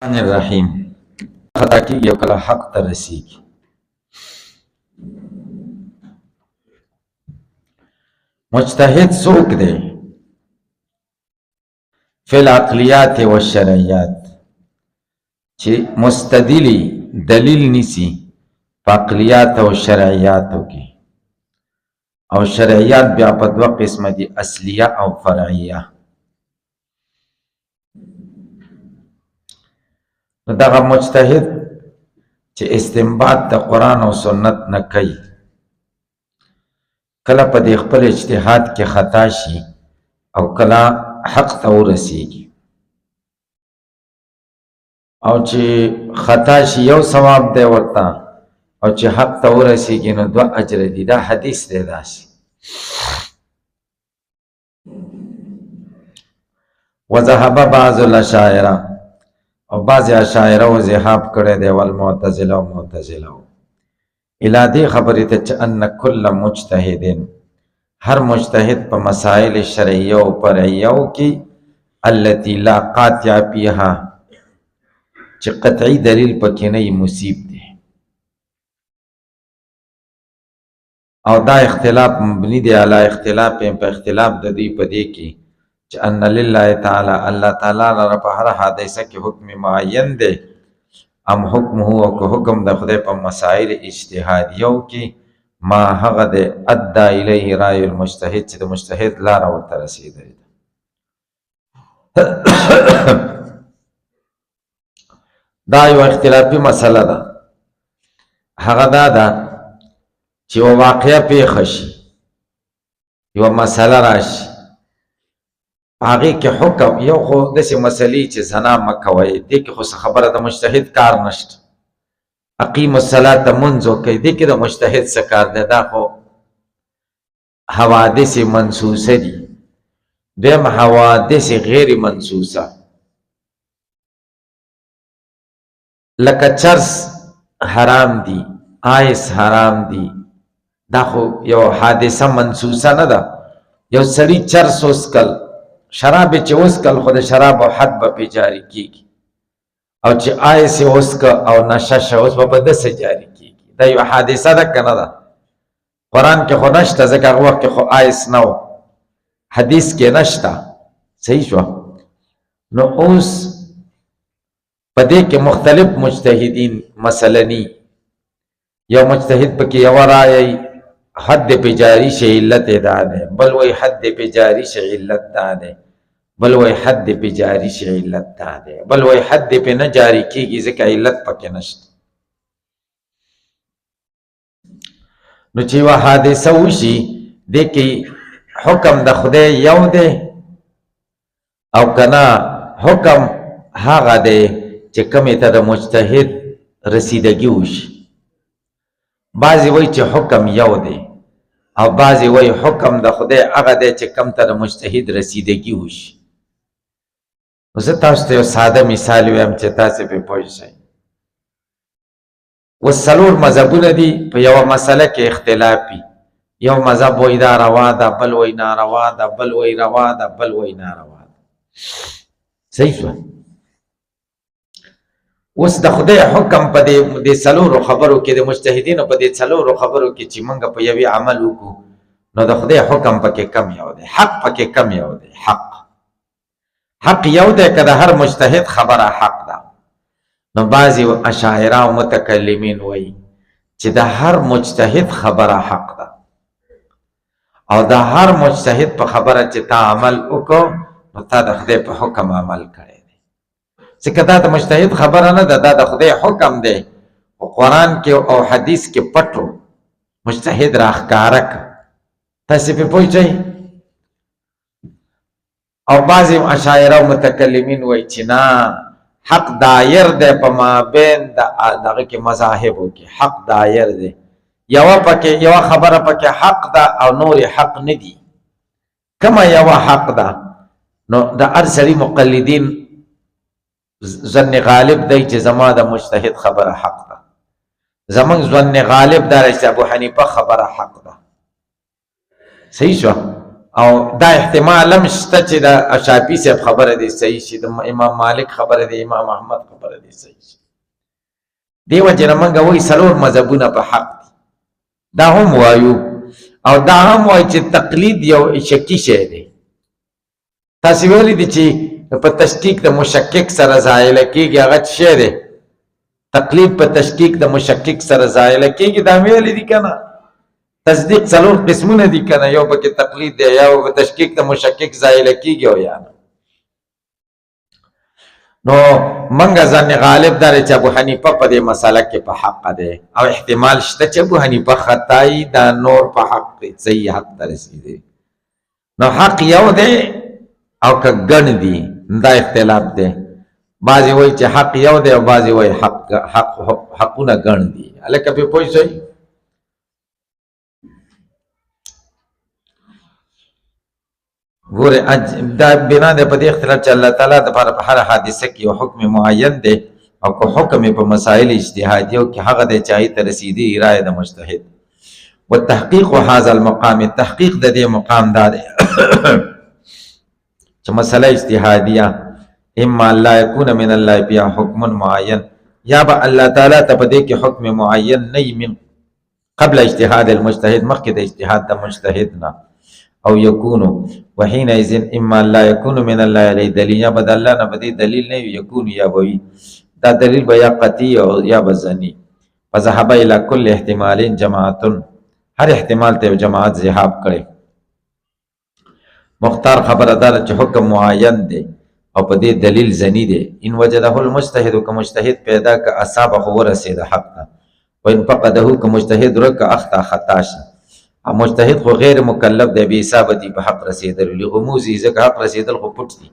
الرحمن الرحیم خطا کیږي او کله حق ته رسیږي. مجتهد څوک دی؟ فی العقلیات و الشرعیات، چې مستدلی دلیل نیسی په عقلیات او شرعیاتو کې. او شرعیات بیا په دوه قسمه دي، اصلیه او فرعیه. نو دغه مجتهد چې استنباط د قرآن او سنت نه کوي، کله په دې خپل اجتهاد کې خطا شي او کله حق ته ورسیږي. او چې خطا شي یو ثواب دی ورته، او چې حق ته ورسیږي نو دوه اجر دي. دا حدیث دی داسې. وذهب بعض الاشاعره، او بعض اشاعره و ذهاب کړی دی، والمعتزله او معتزله الی دې خبرې ته چې ان کل مجتهد، هر مجتهد په مسائل شرعیه او فرعیه کې التي لا قاطع فيها، چې قطعی دلیل پکې نه مصیب دی. او دا اختلاف مبنی دی علی اختلاف په اختلاف د دې په دې کې چې ان لله تعالی، الله تعالی لپاره په هر حادثه کې حکم معین دی. ام حکم هو که حکم د خدای په مسائل اجتهادیو کې ما هغه د ادى الیه رای المجتهد، چې د مجتهد لار ورته رسیدلی ده. دا یو اختلافي مسله ده. هغه دا ده چې یو واقعه پیښه شي، یو مسله راشي، هغې کې حکم یو خو داسې مسلې چې زنا مه کوئ، دې کې خو څه خبره د مجتهد کار نشته. اقیم الصلاة منځ وکئ، دې کې د مجتهد څه کار دی؟ دا خو حوادث منسوسه دي. دویم حوادث غیر منسوسه، لکه چرس حرام دی، آیس حرام دی. دا خو یو حادثه منسوسه نه ده. یو سړي چرس وسکل، شراب چې وسکل، خو د شراب او حد به پې جاري کېږي. او چې آیس یې وسکه او نشه شه، اوس به په ده څه جاري کېږي؟ دا یو حادثه ده که نه ده؟ قرآن کې خو نشته، ځکه هغه وخت کې خو آیس نه و، حدیث کې نشته. صحیح شوه. نو اوس په دې کې مختلف مجتهدین مثلني، یو مجتهد پکې یوه رایه حد پې جاری شي علت دا دی، بل وی حد پې جاری شي علت دا دی، بل وی حد پې جاری شي علت دا دی، بل وی حد پې نه جاری کېږي ځکه علت پکې نشته. نو چې یوه حادثه وشي، دې کې حکم د خدای یو دی، او که نه حکم هغه دی چې کومې ته د مجتهد رسیدګي وشي. بعضې وایي چې حکم یو دی، او بعضې وایي حکم د خدای هغه دی چې کوم ته د مجتهد رسیدګي وشي. نو زه تاسو ته یو ساده مثال ویم چې تاسې پرې پوه شئ. اوس څلور مذهبونه دي، په یوه مسله کې اختلاف وي. یو مذهب وایي دا روا ده، بل وایي ناروا ده، بل وایي روا ده، بل وایي ناروا ده. صحیح شوه. اوس د خدای حکم په دې څلورو خبرو کې، د مجتهدینو په دې څلورو خبرو کې چې موږ په یوې عمل وکړو، نو د خدای حکم پکې کم یو دی، حق پکې کم یو دی. حق یو دی که د هر مجتهد خبره حق ده. نو بعضې اشاعره او متکلمین وایي چې د هر مجتهد خبره حق ده، او د هر مجتهد په خبره چې تا عمل وکړو، نو تا د خدای په حکم عمل کړی. ځکه دا د مجتهد خبره نه ده، دا د خدای حکم دی. او قرآن کې او حدیث کې پټو مجتهد راښکاره کړه. تاسې پرې پوه شئ. او بعضې اشاعره او متکلمین وایي چې نه، حق دایر دی په مابین دغه کې مذاهبو کې، حق دایر دی. یوه خبره پکې حق ده او نور حق نه دي. کومه یوه حق ده؟ نو د هر سړي مقلدین ظن غالب دی چې زما د مجتهد خبره حق ده. زمونږ ظن غالب دا چې ابو حنیفه خبره حق ده. صحیح شو. او دا احتمال هم شته چې د شافعي صاحب خبره دی صحیح شي، د امام مالک خبره دی، امام احمد خبره دی صحیح شي. دې وجه نه موږ وایي څلور مذهبونه په حق دي، دا هم وایو. او دا هم وایي چې تقلید یو شکی شی دی. تاسې ویلي دي چې په تشکیک د مشکک سره زایله کېږي، هغه څه شی دی؟ تقلید په تشکیک د مشکک سره زایله کېږي، دا ویلي دي که نه؟ تصدیق څلور قسمونه دي که نه؟ یو پکې تقلید دی، یا په تشکیک د مشکک زایله کېږي او یا نه. نو منګه ځان غالب دا چې ابو حنیفه په دې مسله کې په حق دی، او احتمال شته چې ابو حنیفه خطای دا نور په حق صحیح حق ته رسیدي. نو حق یو دی او که ګڼ دي دا اختلاف دی. بعضې وایي چې حق یو دی او بعضې وایي حقونه ګڼ دي. هلکه پرې پوه شئ. ګوره دا بنا دی په دې اختلاف چې الله تعالی دپاره په هره حادثه کې یو حکم معین دی، او که حکم په مسائل اجتهادیو کې هغه دی چې هغې ته رسیدي رایه د مجتهد. والتحقیق هذا المقام، تحقیق د دې مقام دا دی چې مسله اجتهادیه اما الله یکون من الله بیا حکم معین، یا به الله تعالی ته په دې کې حکم معین نه من قبل اجتهاد المجتهد، مخکې د اجتهاد د مجتهد نه. او یکونو وحینئذ اما لا یکون من الله علی دلیل، یا بد الله نه بدی دلیل نه یکون، یا وی دا دلیل به یا قطعی او یا بزنی. فذهب الى كل احتمال جماعت، هر احتمال ته جماعت ذهاب کړي. مختار خبردار چې حکم معین دی او په دې دلیل زنی دی. ان وجده المجتهد، که مجتهد پیدا که اصابه ورسید حق ته، وان فقده که مجتهد رک اخطا خطا شي. مجتهد خو غیر مکلف دی به اصابتي په حق رسیدل، لغموزي ځکه حق رسیدل خو پټ دي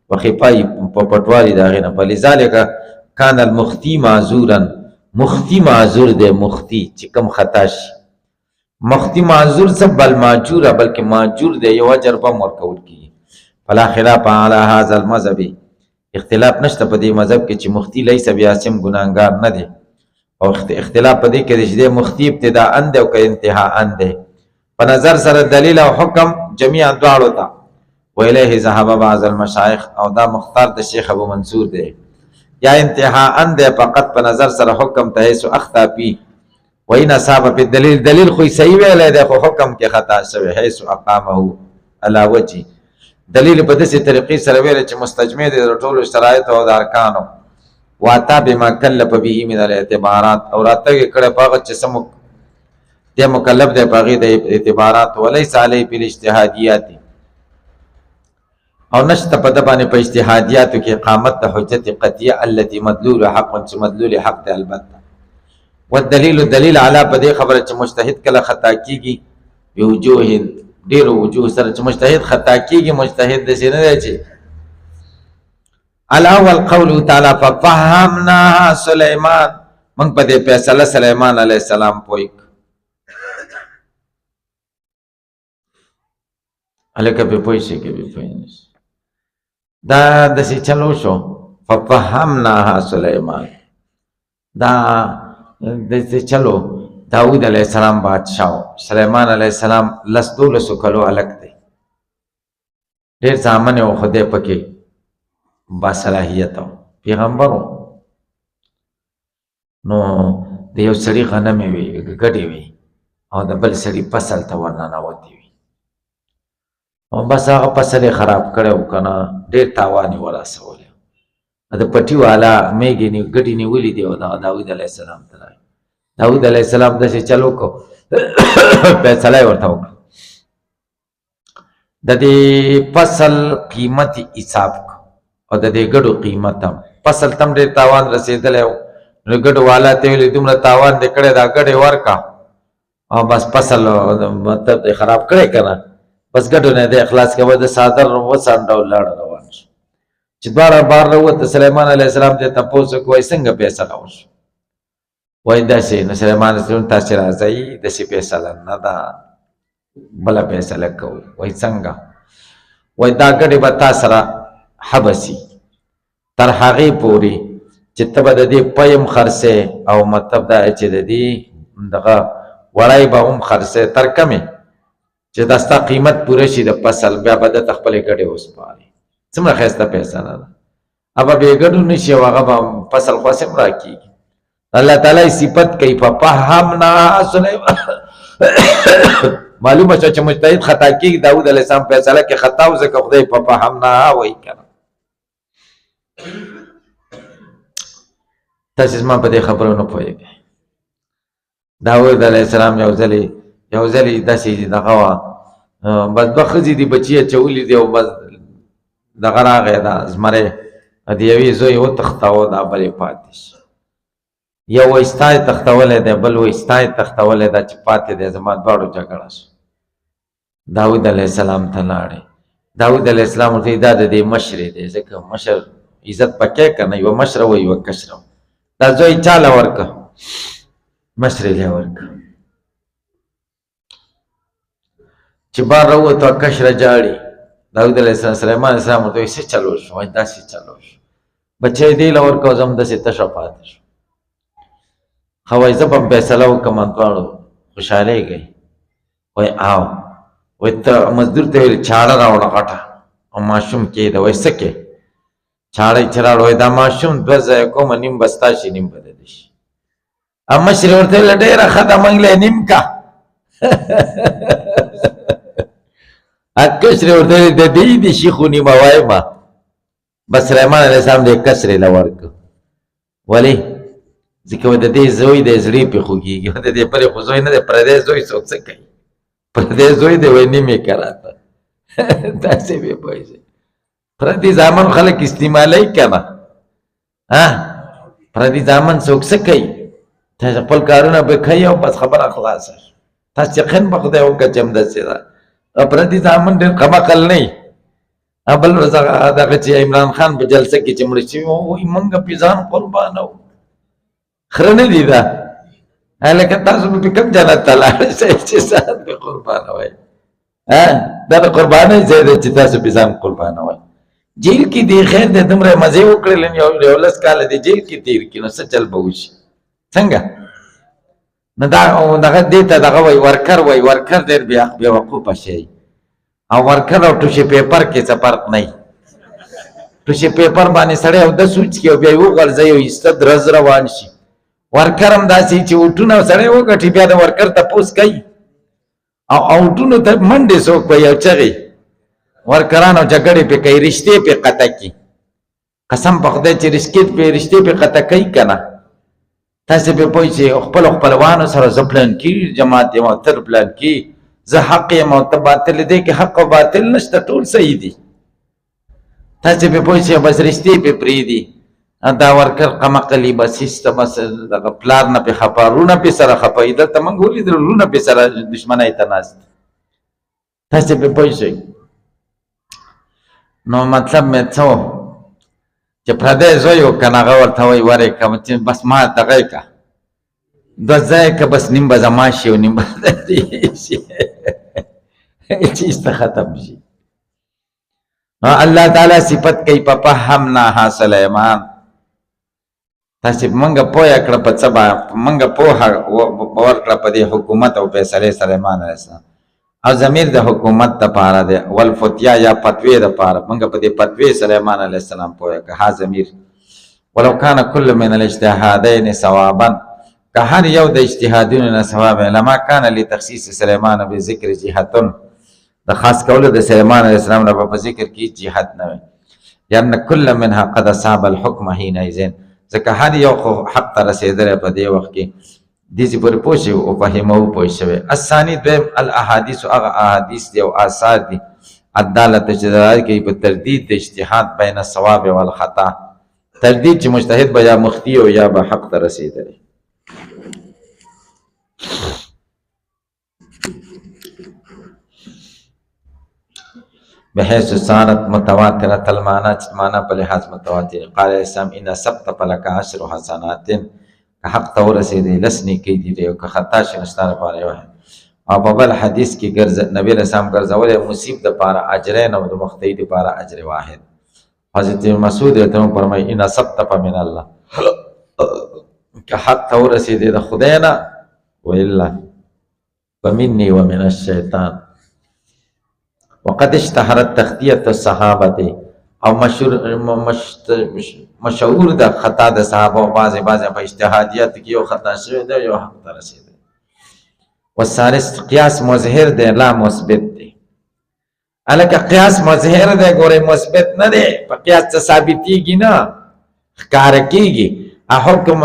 وخفای په پټوالي د هغې نه. فلذلک کان المختی معذورا، مختی معذور دی. مختی چې کوم خطا شي، مختی معذور څه بل ماجوره، بلکې ماجور دی، یو اجر به هم ورکول کېږي. فلا خلاف علی هذا المذهب، اختلاف نشته په دې مذهب کې چې مختی لیس بیاسم ګناهګار نه دی. او اختلاف په دې کې دی چې مختی ابتداء دی او که انتهاء دی. په نظر سره دلیل او حکم جميعا دواړو ته. وإلیه ذهب بعض المشایخ، او دا مختار د شیخ ابو منصور دی. یا انتهاء دی فقط په نظر سره حکم ته حیث اخطا فی، وإن اصاب په دلیل، دلیل خو صحیح ویلی دی خو حکم کې خطا شوی. حیث اقامه علی وجه، دلیل په داسې طریقې سره ویلی چې مستجمع دی د ټولو شرایطو او د ارکانو. واتا بما کلف به من الاعتبارات، او راتګ یې کړی په هغه چې څه دی مکلف دی په هغې د اعتبارات. ولیس علیه فی الاجتهادیات، او نشته په ده باندې په اجتهادیاتو کې اقامت د حجت قطعیه التي مدلول حق، چې مدلول حق دی البته. والدلیل دلیل علی په دې خبره چې مجتهد کله خطا کېږي بوجوه، ډېرو وجوه سره چې مجتهد خطا کېږي. مجتهد داسې نه دی چې الاول قوله تعالی ففهمناها سلیمان، موږ په دې فیصله سلیمان علیه السلام پوه کړ. هلکه پرې پوه شي که پرې پوه نه شي. دا داسې چلو شو ففهمناها سلیمان، دا داسې چلو. داود علیه السلام بادشاه، سلیمان علیه السلام 12 کلو هلک دی، ډېر زامن یې و خو دی پکې باصلاحیت و، پیغمبر و. نو د یو سړي غنمې وې ګډې وې او د بل سړي فصل ته ورننوتې وې، او بس هغه فصل یې خراب کړی و که نه، ډېر تاوان یې ورسولی. د پټي والا میږې ګډې نیولې دي او دغه داود علیه السلام ته راغی. داود علیه السلام داسې چل وکړو، فیصله یې ورته وکړه، د دې فصل قیمت حساب کړه او د دې ګډو قیمت هم. فصل تم ډېر تاوان رسېدلی و، نو ګډو والا ته ویلې دومره تاوان دې کړی دا ګډې ورکړه، او بس فصل مطلب دې خراب کړی که نه، بس ګډو نه دې اخلاص کوه. د څادر وڅانډه ولاړه روان شو. چې دواړه بار راووته، سلیمان علیه السلام ته تپوس وکړو وایي څنګه فیصله وشو؟ وایي داسې. نو سلیمان علیه السلام تاسې راځئ داسې فیصله نه ده، بله فیصله کوو. وایي څنګه؟ وایي دا ګډې به تا سره حبسي تر هغې پورې چې ته به د دې پیم خرڅې، او مطلب دا چې د دې دغه وړی به هم خرڅې. تر کمې؟ چې دا ستا قیمت پوره شي د فصل بیا به د خپلې ګټې وسپاري. څومره ښایسته پیسه نه ده، ابه بې ګټو نه شي او هغه به فصل خلاص هم راکېږي. الله تعالی صفت کوي ففهمناها سلیمان. معلومه شوه چې مجتهد خطا کېږي، داود علیه السلام فیصله کې خطا و ځکه خدای ففهمناها وایي که نه. تاسې زما په دې خبرو نه پوهېږئ. داود علیه السلام یو ځلې داسې دغه وه، بس دوه ښځې دي بچي اچولي دي او بس دغه راغی دا زمری د یوې زوی وتښتاوه، دا بل یې پاتې شي. یو وایي ستا یې تښتولی دی، بل وایي ستا یې تښتولی دا چې پاتې دی، زما دواړو جګړه شو. داود علیه السلام ته لاړې. داود علیه السلام ورته دا د دې مشرې دی، ځکه مشر عزت پکې که نه، یوه مشره وه یوه کشره وه. دا زوی چاله ورکه؟ مشرې له ورکه. چې بار راووتو کشره جاړي. داود علیه السلام سلیمان علیه السلام ورته وایي څه چلو شو؟ وایي داسې چلو شو، بچی دې له ورکه او زه هم داسې تشه پاتې شو. ښه وایي زه به هم فیصله وکړم، دواړو خوشحالېږئ. وایي او وایي ته مزدور ته ویل چاړه راوړه غټه او ماشوم کېده. وایي څه کې؟ چاړه یې چې راوړه. وایي دا ماشوم دوه ځایه کومه، نیم به ستا شي نیم به د ده شي. مشرې ورته ویله ډېره ښه ده، موږ له نیم که. کشرې ورته ویلې د دې دې شي خو نیمه وایمه. بس سلیمان علیه السلام دې کشرې له ورکړه. ولې؟ ځکه د دې زوی دی زړې پرې خوږېږي، د دې بلې خو زوی نه دی، پردی زوی څوک څه کوي؟ پردی زوی دی وایي نیم یې که راته. داسې بې پوهېږي. پردي زامن خلک استعمالوي که نه؟ پردي زامن څوک څه کوي؟ تاسې خپل کارونه به کوي او بس خبره خلاصه. تاسې یقین به خدای وکړه چې همداسې ده. پردي زامن ډېر کم عقل نه وي. بل ورځ دغه چې عمران خان په جلسه کې چې مړه شوي وو، وایي موږ پې ځان قربانوو. خره نه دي دا؟ لکه تاسو به پې کوم جنت ته لاړ شئ چې ځان پې قربانوئ؟ دا د قربانۍ ځای دی چې تاسو پې ځان قربانوئ. جیل کې دی خیر دی، دومره مزې وکړلې، یو لس کاله دی جیل کې تېر کړي، نو څه چل به وشي؟ څنګه؟ نو دغه دې ته دغه وایي ورکر وایي. ورکر ډېر بېوقوفه شی، او ورکر او ټوشي پیپر کې څه فرق نه وي. ټوشي پیپر باندې سړی اودس وڅکي او بیا یې وغورځوي او ایسته درز روان شي. ورکر هم داسې چې اوټونه سړی وګټي بیا د ورکر تپوس کوي او اوټونو ته منډې څوک وایي او چغې. ورکران او جګړې پې کوي، رشتې پې قطع کړي. قسم په خدای چې رشتې پې قطع کوي که نه؟ تاسې پې پوه شئ خپلو خپلوانو سره زه پلان کې جماعت یم او تر پلان کې زه حق یم او ته باطل دی کې حق او باطل نشته، ټول صحیح دي. تاسې پې پوه شئ بس رشتې پې پرېږدي. دا ورکر قمقلي بس هېڅ بس دغه پلار نه پې خفه، رونه پې سره خفه وي. دلته موږ ولیدل رونه پې سره دشمنۍ ته ناست. تاسې پې پوه شئ. نو مطلب مې څه و چې پردی زوی و که نه هغه ورته وایي ورې که چې بس ما دغه یې که دوه ځای که بس نیم به زما شي او نیم به د دې شي، چیز ته ختم شي. الله تعالی صفت کوي ففهمناها سلیمان. تاسې موږ پوهه کړه په څه باندې، موږ پوهه ورکړه په دې حکومت او فیصلې سلیمان علیه السلام. او ضمیر د حکومت دپاره دی، والفتیا یا فتوې دپاره موږ په دې فتوې سلیمان علیه السلام پوهه کړه. ها ضمیر ولو کان کل من الاجتهادین صوابا، که هر یو د اجتهادونو نه صواب لما کان لتخصیص سلیمان بذکر جهتن، د خاص کولو د سلیمان علیه السلام نه په ذکر کې جهت نه وي. لأن کل منها قد اصاب الحکم حینئذ، ځکه هر یو خو حق ته رسېدلی په دې وخت کې. دې پورې پوه شوي او فهمه پوه شوی. الثاني دویم الاحادیث، هغه احادیث دي او آثار دي عدالت چې دلالت کوي په تردید د اجتهاد بین الصواب والخطا، تردید چې مجتهد به یا مخطي او یا به حق ته رسېدلی. بحيث صارت متواترة المعنى، معنى په لحاظ متواتر. قال اسلام ان سبت فلك 10 حسنات، که حق ته ورسېدی لس نیکۍ دي دی، او که خطا شي نو ستا لپاره یو. او په بل حدیث کې نبي علیه السلام ګرځولی مصیب دپاره اجرین او د مخطئ دپاره اجر واحد. حضرت مسعود ورته فرمایي ان سبت فمن الله، که حق ته ورسېدی د خدای نه، والا فمني ومن الشیطان، وقد اشتهرت تخطیت الصحابه او مشهور د خطا د صحابه او بعض په اجتهادیت کې یو خطا شوی دی یو حق ته رسیدلی. والثالث قیاس مظهر دی لا مثبت دی. الکه قیاس مظهر دی ګوره مثبت نه دی، په قیاس څه ثابتېږي نه ښکاره کېږي. حکم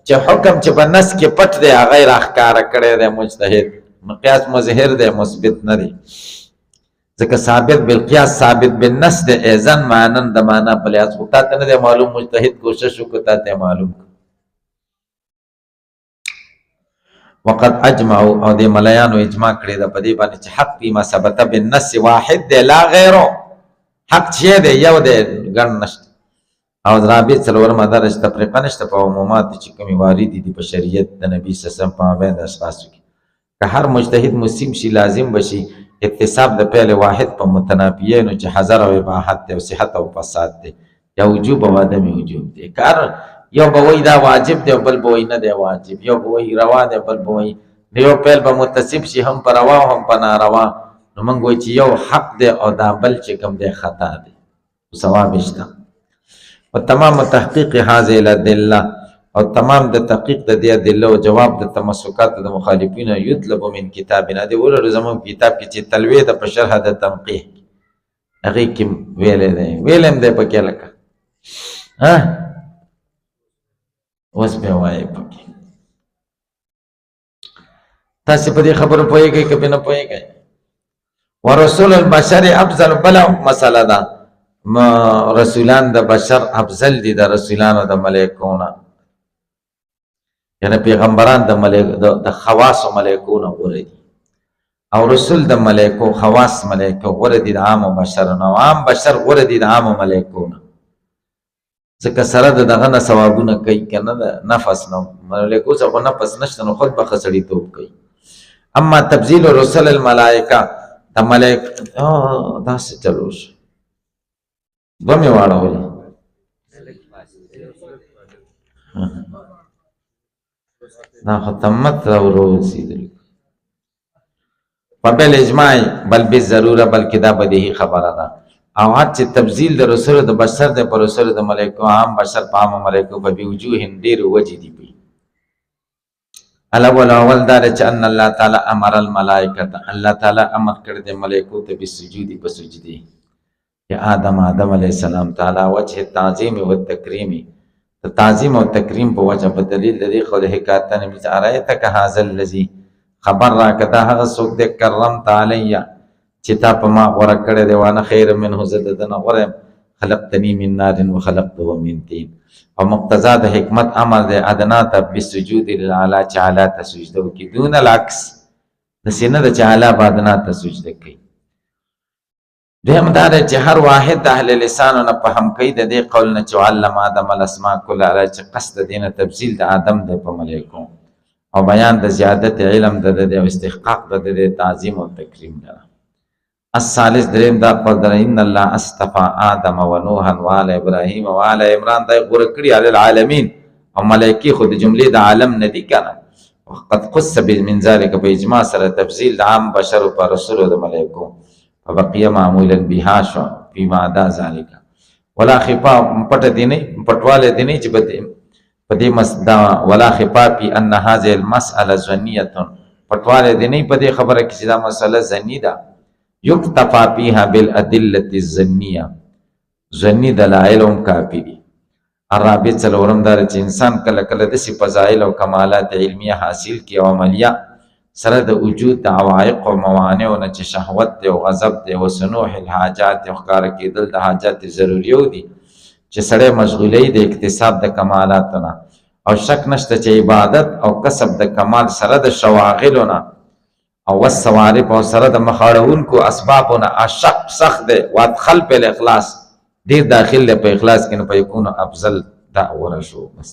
چې حکم چې په نس کې پټ دی هغه یې راښکاره کړی دی مجتهد، نو قیاس مظهر دی مثبت نه دی. ځکه ثابت بالقیاس ثابت بالنس دی ایزن معنن د معنا په لحاظ خو تا ته نه دی معلوم، مجتهد کوشش وکړو تا ته معلوم. وقد اجمعوا او د ملایانو اجماع کړی ده په دې باندې چې حق فيما ثبت بالنس واحد دی لا غیره، حق چې دی یو دی ګڼ نشته. او رابع څلورمه دا چې تفریقه نشته په عمومات چې کومې واردې دي په شریعت د نبي صلی الله علیه وسلم په مابین د اشخاصو کې. که هر مجتهد مسلم شي لازم بشي اکتساب د فعل واحد په متنافیینو چې حذر او اباحت دی او صحت او فساد دی یا وجوب او عدم وجوب دی. کار یو به وایي دا واجب دی او بل به وایي نه دی واجب، یو به وایي روا دی بل به وایي د یو فعل به متصف شي هم په روا او هم په ناروا، نو موږ وایو چې یو حق دی او دا بل چې کوم دی خطا دی، ثواب شته. و تمام تحقیق هذه الادله او تمام د تحقیق د دې ادله او جواب د تمسکات د مخالفین یطلب من کتابنا دی ولر زمون کتاب کې چې تلویه د په شرح د تنقیح هغه کې ویلې دی ویلم دی پکې لکه ها اوس به وایي پکې تاسو په دې خبرو پوهیږئ که نه پوهیږئ. ورسول البشر افضل بلا مسله ده، رسولان د بشر افضل دي د رسولانو د ملائکونه، یعنی پیغمبران د خواص ملائکونه غوره دي او رسول د ملائکو خواص ملائکو غوره دي د عام بشر نه، عام بشر غوره دي د عام ملائکونه. ځکه سره د دغه نه ثوابونه کوي کنه د نفس نه، ملائکو څخه نفس نشته نو خود به خسړی توپ کوي. اما تبذیل رسل الملائکه د ملائکه دا څه چلو شو دومې واړولې دا خو تمت راورسېدلي په بل اجماع بل بالضروره بلکې دا بدیهي خبره ده. او هر چې تبذیل د رسول د بشر د پر رسول د ملائکو عام بشر په عام ملائکو په بوجوه ډېر وجې دي. الاول دا چې ان الله تعالی امر الملائکه، الله تعالی امر کړی د ملائکو ته بالسجود په سجدي یا آدم علیہ السلام تعالی وجه تعظیم و تکریم، تعظیم او تکریم په وجه په دلیل د دې قول حکایت نبی چې ارایتک هذا الذی خبر را کدا هغه څوک دې کرمت علی چې تا په ما غوړه کړی دی وانه خیر منه زه دنه غوړم خلقتنی من نار وخلقته من طین. او مقتضا د حکمت امر دی ادنا ته بالسجود للعلی چې اعلی ته سجده وکړي دون العکس د سینه د چې اعلی به ادنا ته سجده کوي. دویم دا دی چې هر واحد د اهل لسانو نه فهم کوي د دې قول نه چې علم آدم الاسماء کلها چې قصد د دې نه تبذیل د آدم دی په ملایکو او بیان د زیادت علم د دې او استحقاق د دې تعظیم او تکریم ده. الثالث دریم دا قول در ان الله اصطفى آدم و نوحا و آل ابراهیم و آل عمران دا غوره کړي علی العالمین او ملایکی خود جملې د عالم نه دي کنه. وقد قص من ذلك باجماع سره تفصیل د عام بشر او رسول د ملایکو فبقي معمولا بها شو فيما عدا ذلك ولا خفاء پټ دي نه پټواله دي نه چې په دې مسدا ولا خفاء في ان هذه المساله ظنيه پټواله دي نه په دې خبره کې چې دا مسله ظنی ده. یکتفا فيها بالادله الظنيه ظنی دلائل هم کافی دي. الرابع څلورم دا چې انسان کله کله د فضایل او کمالات علمیه حاصل کی او عملیه سره د وجود د عوائق او موانع او چې شهوت او غضب او سنوح الحاجات او ښکار کېدل د حاجات ضروریو دي چې سره مشغولې د اکتساب د کمالاتونه او شک نشته چې عبادت او کسب د کمال سره د شواغلونه او والصوارف او سره د مخاړونکو اسبابونه اشق سخت ده وادخل په الاخلاص ډیر داخل په اخلاص کې نه په یکونو افضل دا ورشو بس.